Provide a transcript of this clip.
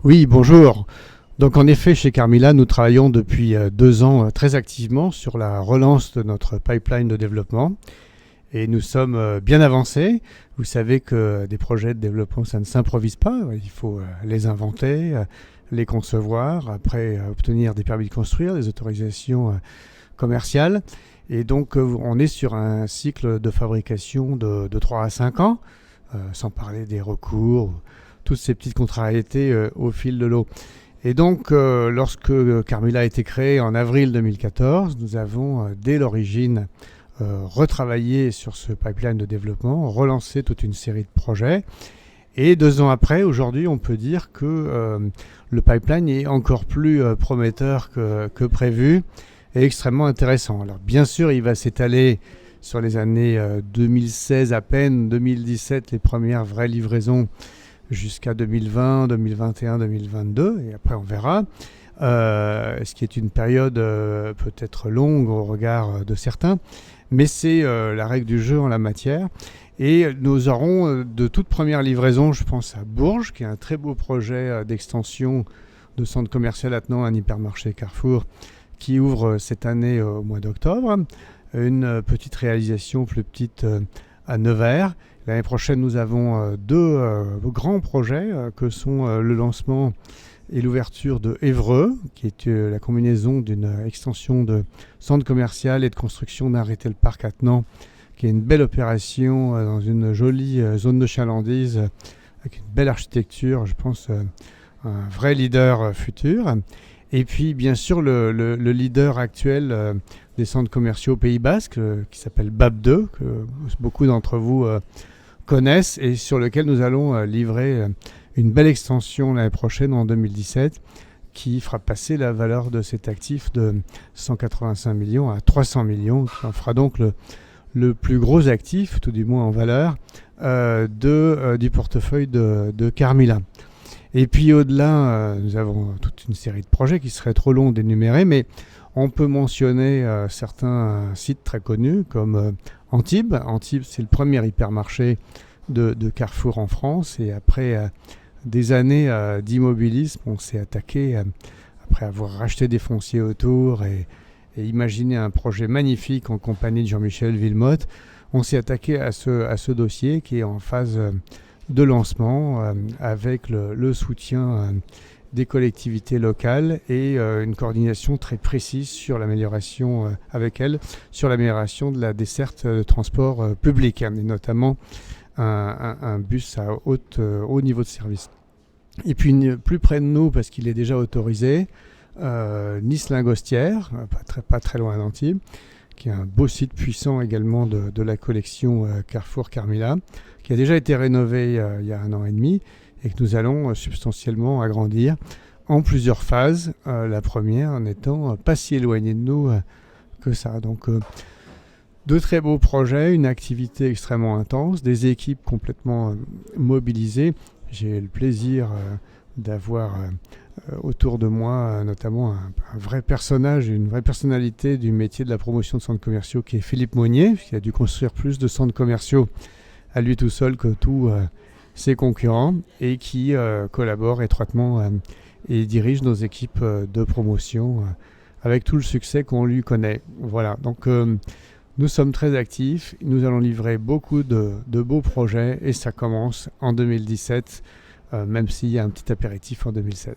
Oui, bonjour. Donc en effet, chez Carmila, nous travaillons depuis 2 ans très activement sur la relance de notre pipeline de développement et nous sommes bien avancés. Vous savez que des projets de développement, ça ne s'improvise pas. Il faut les inventer, les concevoir, après obtenir des permis de construire, des autorisations commerciales. Et donc on est sur un cycle de fabrication de 3 à 5 ans, sans parler des recours, toutes ces petites contrariétés au fil de l'eau. Et donc, lorsque Carmila a été créée en avril 2014, nous avons, dès l'origine, retravaillé sur ce pipeline de développement, relancé toute une série de projets. Et 2 ans après, aujourd'hui, on peut dire que le pipeline est encore plus prometteur que prévu et extrêmement intéressant. Alors, bien sûr, il va s'étaler sur les années 2016 à peine, 2017, les premières vraies livraisons jusqu'à 2020, 2021, 2022, et après on verra. Ce qui est une période peut-être longue au regard de certains, mais c'est la règle du jeu en la matière. Et nous aurons de toutes premières livraisons, je pense à Bourges, qui est un très beau projet d'extension de centre commercial attenant à un hypermarché Carrefour, qui ouvre cette année au mois d'octobre. Une petite réalisation plus petite à Nevers. L'année prochaine, nous avons deux grands projets que sont le lancement et l'ouverture de Évreux, qui est la combinaison d'une extension de centre commercial et de construction d'un retail park attenant, qui est une belle opération dans une jolie zone de chalandise avec une belle architecture, je pense un vrai leader futur. Et puis bien sûr le leader actuel des centres commerciaux au Pays Basque, qui s'appelle BAP2, que beaucoup d'entre vous connaissent et sur lequel nous allons livrer une belle extension l'année prochaine en 2017 qui fera passer la valeur de cet actif de 185 millions à 300 millions, qui en fera donc le plus gros actif, tout du moins en valeur, du portefeuille de Carmila. Et puis au-delà, nous avons toute une série de projets qui seraient trop longs d'énumérer, mais on peut mentionner certains sites très connus comme Antibes. Antibes, c'est le premier hypermarché de Carrefour en France. Et après des années d'immobilisme, on s'est attaqué, après avoir racheté des fonciers autour et imaginé un projet magnifique en compagnie de Jean-Michel Villemotte, on s'est attaqué à ce dossier qui est en phase de lancement avec le soutien des collectivités locales et une coordination très précise sur l'amélioration avec elles, sur l'amélioration de la desserte de transport public, et notamment un bus à haut niveau de service. Et puis plus près de nous, parce qu'il est déjà autorisé, Nice-Lingostière, pas très loin d'Antibes, qui est un beau site puissant également de la collection Carrefour Carmila, qui a déjà été rénové il y a 1 an et demi et que nous allons substantiellement agrandir en plusieurs phases, la première n'étant pas si éloignée de nous que ça. Donc de très beaux projets, une activité extrêmement intense, des équipes complètement mobilisées. J'ai le plaisir d'avoir autour de moi notamment un vrai personnage, une vraie personnalité du métier de la promotion de centres commerciaux, qui est Philippe Monnier, qui a dû construire plus de centres commerciaux à lui tout seul que tous ses concurrents, et qui collabore étroitement et dirige nos équipes de promotion avec tout le succès qu'on lui connaît. Voilà, donc nous sommes très actifs, nous allons livrer beaucoup de beaux projets et ça commence en 2017, même s'il y a un petit apéritif en 2016.